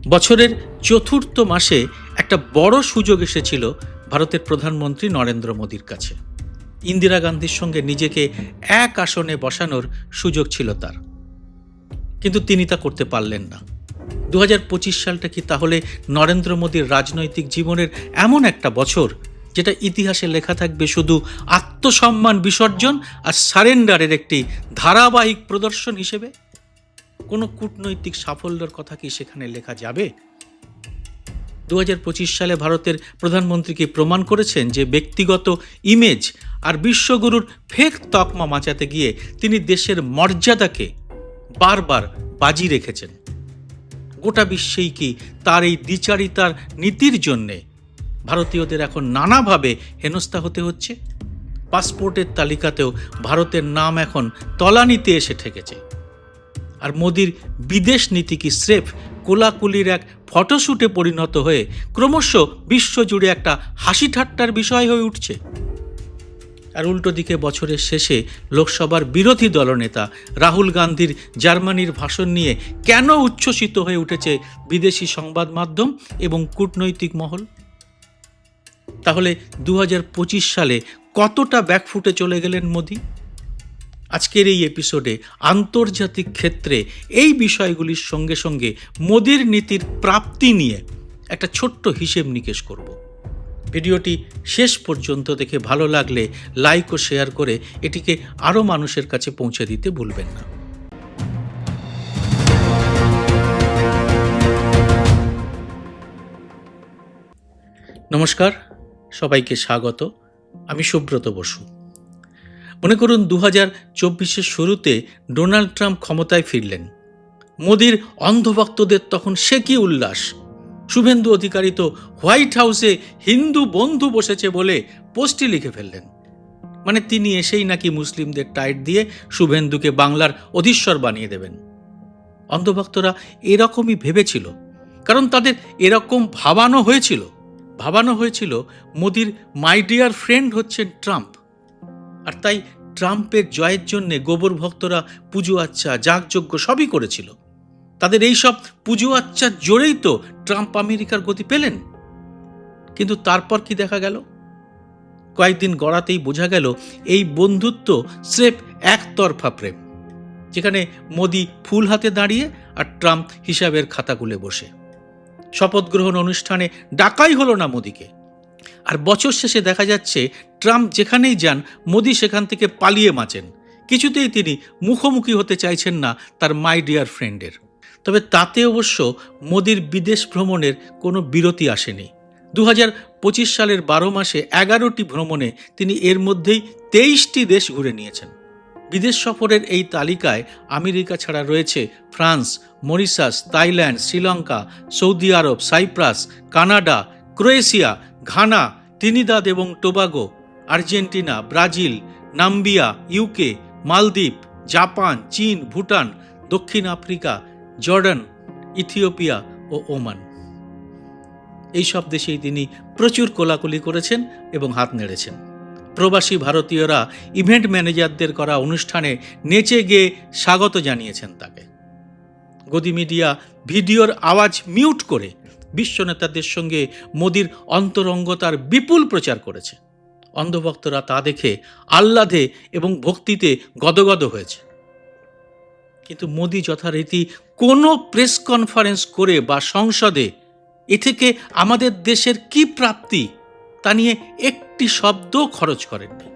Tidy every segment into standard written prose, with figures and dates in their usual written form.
বছরের চতুর্থ মাসে একটা বড় সুযোগ এসেছিল ভারতের প্রধানমন্ত্রী নরেন্দ্র মোদীর কাছে। ইন্দিরা গান্ধীর সঙ্গে নিজেকে এক আসনে বসানোর সুযোগ ছিল তার, কিন্তু তিনি তা করতে পারলেন না। 2025 সালটা কি তাহলে নরেন্দ্র মোদীর রাজনৈতিক জীবনের এমন একটা বছর যেটা ইতিহাসে লেখা থাকবে শুধু আত্মসম্মান বিসর্জন আর সারেন্ডারের একটি ধারাবাহিক প্রদর্শন হিসেবে? কোনো কূটনৈতিক সাফল্যের কথা কি সেখানে লেখা যাবে? 2025 সালে ভারতের প্রধানমন্ত্রীকে প্রমাণ করেছেন যে ব্যক্তিগত ইমেজ আর বিশ্বগুরুর ফেক তকমা বাঁচাতে গিয়ে তিনি দেশের মর্যাদাকে বারবার বাজি রেখেছেন। গোটা বিশ্বেই কি তার এই দ্বিচারিতার নীতির জন্যে ভারতীয়দের এখন নানাভাবে হেনস্থা হতে হচ্ছে? পাসপোর্টের তালিকাতেও ভারতের নাম এখন তলানিতে এসে ঠেকেছে। আর মোদির বিদেশ নীতি কি স্রেফ কোলাকুলির এক ফটোশ্যুটে পরিণত হয়ে ক্রমশ বিশ্বজুড়ে একটা হাসি ঠাট্টার বিষয় হয়ে উঠছে? আর উল্টো দিকে বছরের শেষে লোকসভার বিরোধী দলনেতা রাহুল গান্ধীর জার্মানির ভাষণ নিয়ে কেন উচ্ছ্বসিত হয়ে উঠেছে বিদেশি সংবাদ মাধ্যম এবং কূটনৈতিক মহল? তাহলে 2025 সালে কতটা ব্যাকফুটে চলে গেলেন মোদি? আজকের এই এপিসোডে আন্তর্জাতিক ক্ষেত্রে এই বিষয়গুলির সঙ্গে সঙ্গে মোদির নীতির প্রাপ্তি নিয়ে একটা ছোট্ট হিসেব নিকেশ করব। ভিডিওটি শেষ পর্যন্ত দেখে ভালো লাগলে লাইক ও শেয়ার করে এটিকে আরও মানুষের কাছে পৌঁছে দিতে ভুলবেন না। নমস্কার, সবাইকে স্বাগত। আমি সুব্রত বসু। মনে করুন 2024 শুরুতে ডোনাল্ড ট্রাম্প ক্ষমতায় ফিরলেন। মোদির অন্ধভক্তদের তখন সে কি উল্লাস! শুভেন্দু অধিকারী তো হোয়াইট হাউসে হিন্দু বন্ধু বসেছে বলে পোস্টই লিখে ফেললেন। মানে তিনি এসেই নাকি মুসলিমদের টাইট দিয়ে শুভেন্দুকে বাংলার অধীশ্বর বানিয়ে দেবেন। অন্ধভক্তরা এরকমই ভেবেছিল, কারণ তাদের এরকম ভাবানো হয়েছিল মোদির মাই ডিয়ার ফ্রেন্ড হচ্ছেন ট্রাম্প। আর তাই ট্রাম্পের জয়ের জন্যে গোবর ভক্তরা পুজো আচ্চা যাগযজ্ঞ সবই করেছিল। তাদের এই সব পুজো আচ্চার জোরেই তো ট্রাম্প আমেরিকার গতি পেলেন। কিন্তু তারপর কি দেখা গেল? কয়েকদিন গড়াতেই বোঝা গেল এই বন্ধুত্ব স্রেফ একতরফা প্রেম, যেখানে মোদি ফুল হাতে দাঁড়িয়ে আর ট্রাম্প হিসাবের খাতা খুলে বসে। শপথ গ্রহণ অনুষ্ঠানে ডাকাই হলো না মোদিকে। আর বছর শেষে দেখা যাচ্ছে ট্রাম্প যেখানেই যান মোদি সেখান থেকে পালিয়ে বাঁচেন। কিছুতেই তিনি মুখোমুখি হতে চাইছেন না তার মাই ডিয়ার ফ্রেন্ডের। তবে তাতে অবশ্য মোদির বিদেশ ভ্রমণের কোনো বিরতি আসেনি। 2025 সালের 12 মাসে 11টি ভ্রমণে তিনি এর মধ্যেই 23টি দেশ ঘুরে নিয়েছেন। বিদেশ সফরের এই তালিকায় আমেরিকা ছাড়া রয়েছে France, Mauritius, Thailand, Sri Lanka, Saudi Arab, Cyprus, Canada, Croatia, Ghana, Trinidad এবং Tobago, Argentina, Brazil, Namibia, UK, মালদ্বীপ, জাপান, চীন, ভুটান, দক্ষিণ আফ্রিকা, জর্ডান, ইথিওপিয়া ও ওমান। এই সব দেশেই তিনি প্রচুর কোলাকুলি করেছেন এবং হাত নেড়েছেন। প্রবাসী ভারতীয়রা ইভেন্ট ম্যানেজারদের করা অনুষ্ঠানে নেচে গিয়ে স্বাগত জানিয়েছেন তাকে। গদি মিডিয়া ভিডিওর আওয়াজ মিউট করে বিশ্ব নেতাদের সঙ্গে মোদির অন্তরঙ্গতার বিপুল প্রচার করেছে। অন্ধভক্তরা তা দেখে আহ্লাদে এবং ভক্তিতে গদগদ হয়েছে। কিন্তু মোদি যথারীতি কোনো প্রেস কনফারেন্স করে বা সংসদে এ থেকে আমাদের দেশের কি প্রাপ্তি তা নিয়ে একটি শব্দ খরচ করেননি।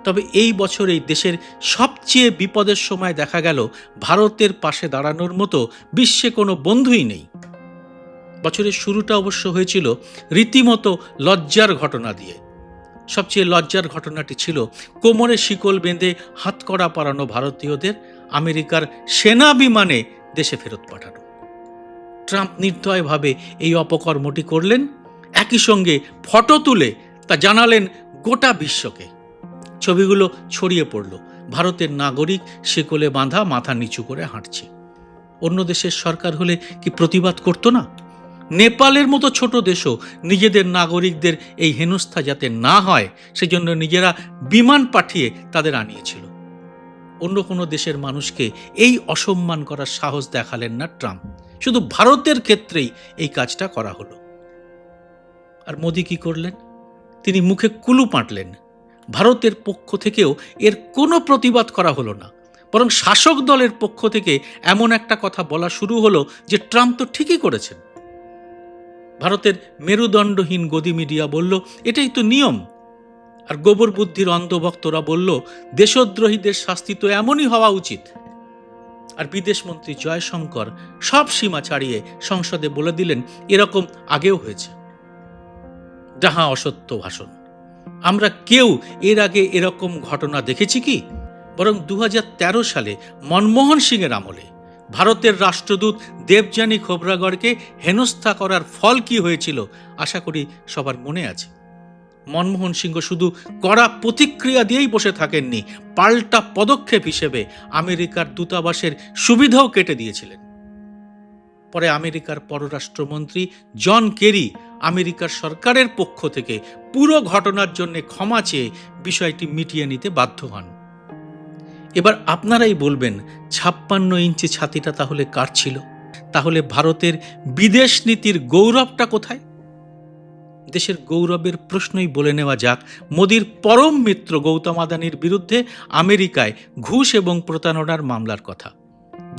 তবে এই বছরেই দেশের সবচেয়ে বিপদের সময় দেখা গেল ভারতের পাশে দাঁড়ানোর মতো বিশ্বে কোনো বন্ধুই নেই। বছরের শুরুটা অবশ্য হয়েছিল রীতিমতো লজ্জার ঘটনা দিয়ে। সবচেয়ে লজ্জার ঘটনাটি ছিল কোমরে শিকল বেঁধে হাতকড়া পরানো ভারতীয়দের আমেরিকার সেনা বিমানে দেশে ফেরত পাঠানো। ট্রাম্প নির্দয়ভাবে এই অপকর্মটি করলেন, একই সঙ্গে ফটো তুলে তা জানালেন গোটা বিশ্বকে। ছবিগুলো ছড়িয়ে পড়ল। ভারতের নাগরিক শিকলে বাঁধা, মাথা নিচু করে হাঁটছে। অন্য দেশের সরকার হলে কি প্রতিবাদ করতো না? নেপালের মতো ছোট দেশও নিজেদের নাগরিকদের এই হেনস্থা যাতে না হয় সেজন্য নিজেরা বিমান পাঠিয়ে তাদের আনিয়েছিল। অন্য কোনো দেশের মানুষকে এই অসম্মান করার সাহস দেখালেন না ট্রাম্প। শুধু ভারতের ক্ষেত্রেই এই কাজটা করা হলো। আর মোদি কি করলেন? তিনি মুখে কুলুপ আঁটলেন। ভারতের পক্ষ থেকেও এর কোনো প্রতিবাদ করা হলো না, বরং শাসক দলের পক্ষ থেকে এমন একটা কথা বলা শুরু হলো যে ট্রাম্প তো ঠিকই করেছেন। ভারতের মেরুদণ্ডহীন গদি মিডিয়া বলল এটাই তো নিয়ম, আর গোবর বুদ্ধির অন্ধভক্তরা বলল দেশদ্রোহীদের শাস্তি তো এমনই হওয়া উচিত। আর বিদেশমন্ত্রী জয়শঙ্কর সব সীমা ছাড়িয়ে সংসদে বলে দিলেন এরকম আগেও হয়েছে। যাহা অসত্য ভাষণ। আমরা কেউ এর আগে এরকম ঘটনা দেখেছি কি? বরং 2013 সালে মনমোহন সিংয়ের আমলে ভারতের রাষ্ট্রদূত দেবযানী খোবরাগড়কে হেনস্থা করার ফল কি হয়েছিল আশা করি সবার মনে আছে। মনমোহন সিংহ শুধু কড়া প্রতিক্রিয়া দিয়েই বসে থাকেননি, পাল্টা পদক্ষেপ হিসেবে আমেরিকার দূতাবাসের সুবিধাও কেটে দিয়েছিলেন। পরে আমেরিকার পররাষ্ট্রমন্ত্রী জন কেরি আমেরিকার সরকারের পক্ষ থেকে পুরো ঘটনার জন্য ক্ষমা চেয়ে বিষয়টি মিটিয়ে নিতে বাধ্য হন। এবার আপনারাই বলবেন 56 ইঞ্চি ছাতিটা তাহলে কার ছিল? তাহলে ভারতের বিদেশ নীতির গৌরবটা কোথায়? দেশের গৌরবের প্রশ্নই বলে নেওয়া যাক মোদির পরম মিত্র গৌতম আদানির বিরুদ্ধে আমেরিকায় ঘুষ এবং প্রতারণার মামলার কথা।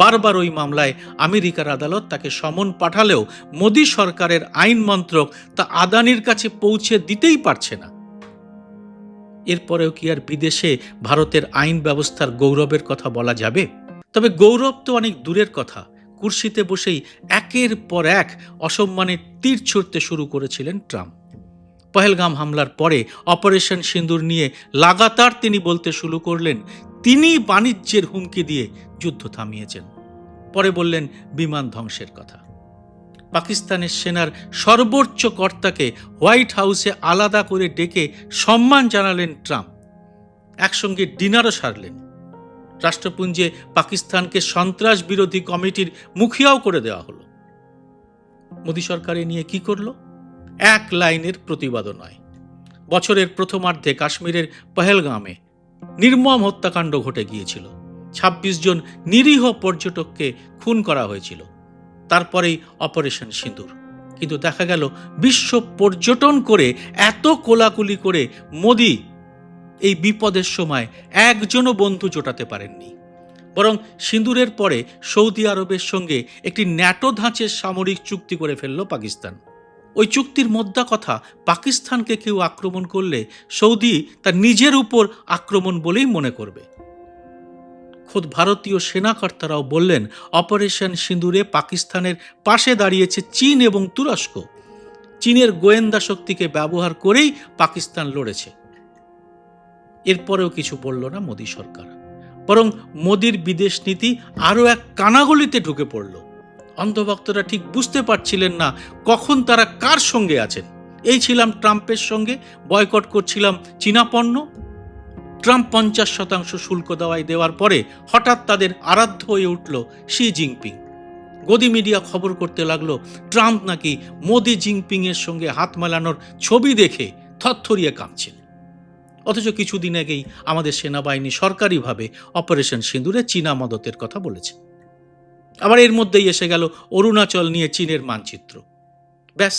বারবার ওই মামলায় আমেরিকার আদালত তাকে সমন পাঠালেও মোদি সরকারের আইন মন্ত্রক তা আদানির কাছে পৌঁছে দিতেই পারছে না। এরপরেও কি আর বিদেশে ভারতের আইন ব্যবস্থার গৌরবের কথা বলা যাবে? তবে গৌরব তো অনেক দূরের কথা, কুর্সিতে বসেই একের পর এক অসম্মানের তীর ছুঁড়তে শুরু করেছিলেন ট্রাম্প। পহেলগাম হামলার পরে অপারেশন সিঁদুর নিয়ে লাগাতার তিনি বলতে শুরু করলেন তিনি বাণিজ্যের হুমকি দিয়ে যুদ্ধ থামিয়েছেন। পরে বললেন বিমান ধ্বংসের কথা। পাকিস্তানের সেনার সর্বোচ্চ কর্তাকে হোয়াইট হাউসে আলাদা করে ডেকে সম্মান জানালেন ট্রাম্প। একসঙ্গে ডিনারও সারলেন। রাষ্ট্রপুঞ্জে পাকিস্তানকে সন্ত্রাস বিরোধী কমিটির মুখিয়াও করে দেওয়া হলো। মোদী সরকার এ নিয়ে কি করলো? এক লাইনের প্রতিবাদও নয়। বছরের প্রথমার্ধে কাশ্মীরের পহেলগামে নির্মম হত্যাকাণ্ড ঘটে গিয়েছিল। 26 জন নিরীহ পর্যটককে খুন করা হয়েছিল। তারপরেই অপারেশন সিঁদুর। কিন্তু দেখা গেল বিশ্ব পর্যটন করে এত কোলাকুলি করে মোদি এই বিপদের সময় একজনও বন্ধু জোটাতে পারেননি। বরং সিঁদুরের পরে সৌদি আরবের সঙ্গে একটি ন্যাটো ধাঁচের সামরিক চুক্তি করে ফেলল পাকিস্তান। ওই চুক্তির মোদ্দা কথা, পাকিস্তানকে কেউ আক্রমণ করলে সৌদি তার নিজের উপর আক্রমণ বলেই মনে করবে। খোদ ভারতীয় সেনাকর্তারাও বললেন অপারেশন সিঁদুরে পাকিস্তানের পাশে দাঁড়িয়েছে চীন এবং তুরস্ক। চীনের গোয়েন্দা শক্তিকে ব্যবহার করেই পাকিস্তান লড়েছে। এরপরেও কিছু বলল না মোদী সরকার, বরং মোদির বিদেশ নীতি আরও এক কানাগলিতে ঢুকে পড়ল। অন্ধভক্তরা ঠিক বুঝতে পারছিলেন না কখন তারা কার সঙ্গে আছেন। এই ছিলাম ট্রাম্পের সঙ্গে, বয়কট করছিলাম চীনা পণ্য। ট্রাম্প 50% শুল্ক দেওয়ার পরে হঠাৎ তাদের আরাধ্য হয়ে উঠল শি জিনপিং। গদি মিডিয়া খবর করতে লাগলো ট্রাম্প নাকি মোদি জিনপিং এর সঙ্গে হাত মেলানোর ছবি দেখে থরথরিয়ে কাঁপছেন। অথচ কিছুদিন আগেই আমাদের সেনাবাহিনী সরকারিভাবে অপারেশন সিঁদুরে চীনা মদতের কথা বলেছে। আবার এর মধ্যেই এসে গেল অরুণাচল নিয়ে চীনের মানচিত্র। ব্যাস,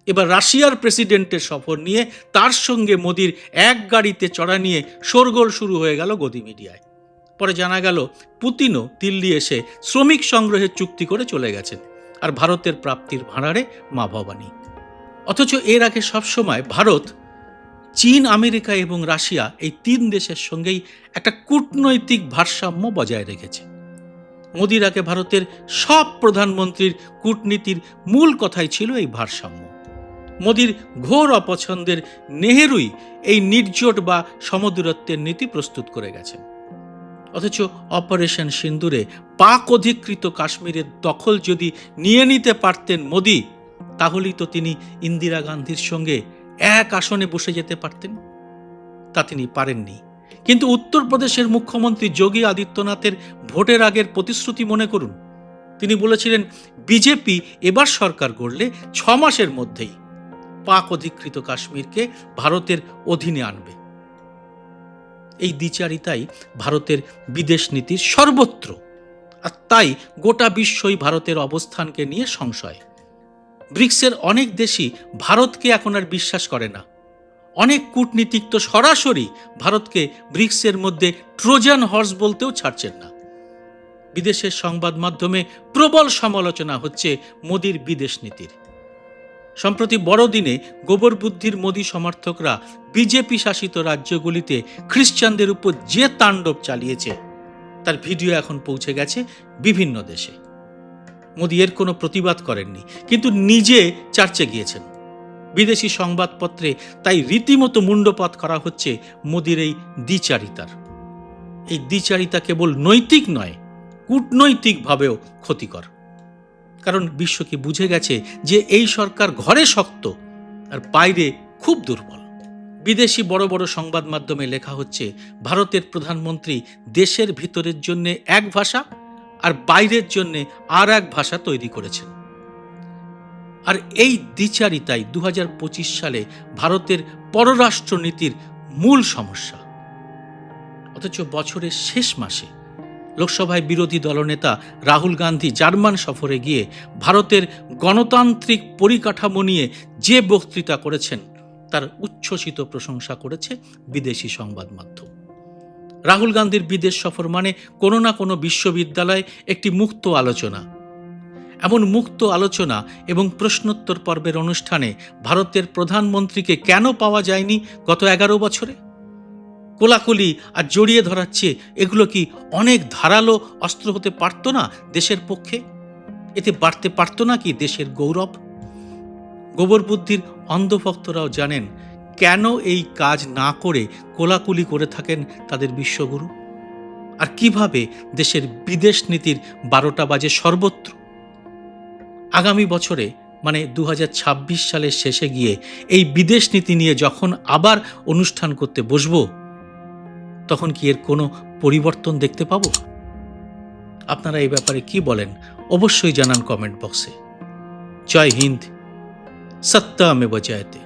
এবার রাশিয়ার প্রেসিডেন্টের সফর নিয়ে তার সঙ্গে মোদির এক গাড়িতে চড়া নিয়ে শোরগোল শুরু হয়ে গেল গদি মিডিয়ায়। পরে জানা গেল পুতিনও দিল্লি এসে শ্রমিক সংগ্রহের চুক্তি করে চলে গেছেন, আর ভারতের প্রাপ্তির ভাঁড়ারে মা ভবানী। অথচ এর আগে সবসময় ভারত চীন, আমেরিকা এবং রাশিয়া এই 3 দেশের সঙ্গেই একটা কূটনৈতিক ভারসাম্য বজায় রেখেছে। মোদির আগে ভারতের সব প্রধানমন্ত্রীর কূটনীতির মূল কথাই ছিল এই ভারসাম্য। মোদির ঘোর অপছন্দের নেহেরুই এই নির্জোট বা সমদূরত্বের নীতি প্রস্তুত করে গেছেন। অথচ অপারেশন সিঁদুরে পাক অধিকৃত কাশ্মীরের দখল যদি নিয়ে নিতে পারতেন মোদি, তাহলেই তো তিনি ইন্দিরা গান্ধীর সঙ্গে এক আসনে বসে যেতে পারতেন। তা তিনি পারেননি। কিন্তু উত্তরপ্রদেশের মুখ্যমন্ত্রী যোগী আদিত্যনাথের ভোটের আগের প্রতিশ্রুতি মনে করুন। তিনি বলেছিলেন বিজেপি এবার সরকার গড়লে 6 মাসের মধ্যেই পাক অধিকৃত কাশ্মীরকে ভারতের অধীনে আনবে। এই দ্বিচারিতাই ভারতের বিদেশ নীতির সর্বত্র। আর তাই গোটা বিশ্বই ভারতের অবস্থানকে নিয়ে সংশয়। ব্রিক্সের অনেক দেশই ভারতকে এখন আর বিশ্বাস করে না। অনেক কূটনীতিক তো সরাসরি ভারতকে ব্রিক্সের মধ্যে ট্রোজান হর্স বলতেও ছাড়ছেন না। বিদেশের সংবাদ মাধ্যমে প্রবল সমালোচনা হচ্ছে মোদির বিদেশ নীতির। সম্প্রতি বড়দিনে গোবর বুদ্ধির মোদি সমর্থকরা বিজেপি শাসিত রাজ্যগুলিতে খ্রিস্টানদের উপর যে তাণ্ডব চালিয়েছে তার ভিডিও এখন পৌঁছে গেছে বিভিন্ন দেশে। মোদি এর কোনো প্রতিবাদ করেননি, কিন্তু নিজে চার্চে গিয়েছেন। বিদেশি সংবাদপত্রে তাই রীতিমতো মুণ্ডপাত করা হচ্ছে মোদির এই দ্বিচারিতার। এই দ্বিচারিতা কেবল নৈতিক নয়, কূটনৈতিকভাবেও ক্ষতিকর। কারণ বিশ্ব কি বুঝে গেছে যে এই সরকার ঘরে শক্ত আর বাইরে খুব দুর্বল। বিদেশি বড় বড় সংবাদ মাধ্যমে লেখা হচ্ছে ভারতের প্রধানমন্ত্রী দেশের ভিতরের জন্য এক ভাষা আর বাইরের জন্য আর এক ভাষা তৈরি করেছেন। আর এই দ্বিচারিতাই 2025 সালে ভারতের পররাষ্ট্রনীতির মূল সমস্যা। অথচ বছরের শেষ মাসে লোকসভায় বিরোধী দলনেতা রাহুল গান্ধী জার্মান সফরে গিয়ে ভারতের গণতান্ত্রিক পরিকাঠামো নিয়ে যে বক্তৃতা করেছেন তার উচ্ছ্বসিত প্রশংসা করেছে বিদেশি সংবাদ মাধ্যম। রাহুল গান্ধীর বিদেশ সফর মানে কোনো না কোনো বিশ্ববিদ্যালয়ে একটি মুক্ত আলোচনা। এমন মুক্ত আলোচনা এবং প্রশ্নোত্তর পর্বের অনুষ্ঠানে ভারতের প্রধানমন্ত্রীকে কেন পাওয়া যায়নি গত 11 বছরে? কোলাকুলি আর জড়িয়ে ধরাচ্ছে এগুলো কি অনেক ধারালো অস্ত্র হতে পারত না দেশের পক্ষে? এতে বাড়তে পারত না কি দেশের গৌরব? গোবর বুদ্ধির অন্ধভক্তরাও জানেন কেন এই কাজ না করে কোলাকুলি করে থাকেন তাদের বিশ্বগুরু, আর কিভাবে দেশের বিদেশ নীতির 12টা বাজে সর্বত্র। আগামী বছরে মানে 2026 সালের শেষে গিয়ে এই বিদেশ নীতি নিয়ে যখন আবার অনুষ্ঠান করতে বসবো, তখন কি এর কোনো পরিবর্তন দেখতে পাবো? আপনারা এই ব্যাপারে কি বলেন অবশ্যই জানান কমেন্ট বক্সে। জয় হিন্দ, সত্যমেব জয়তে।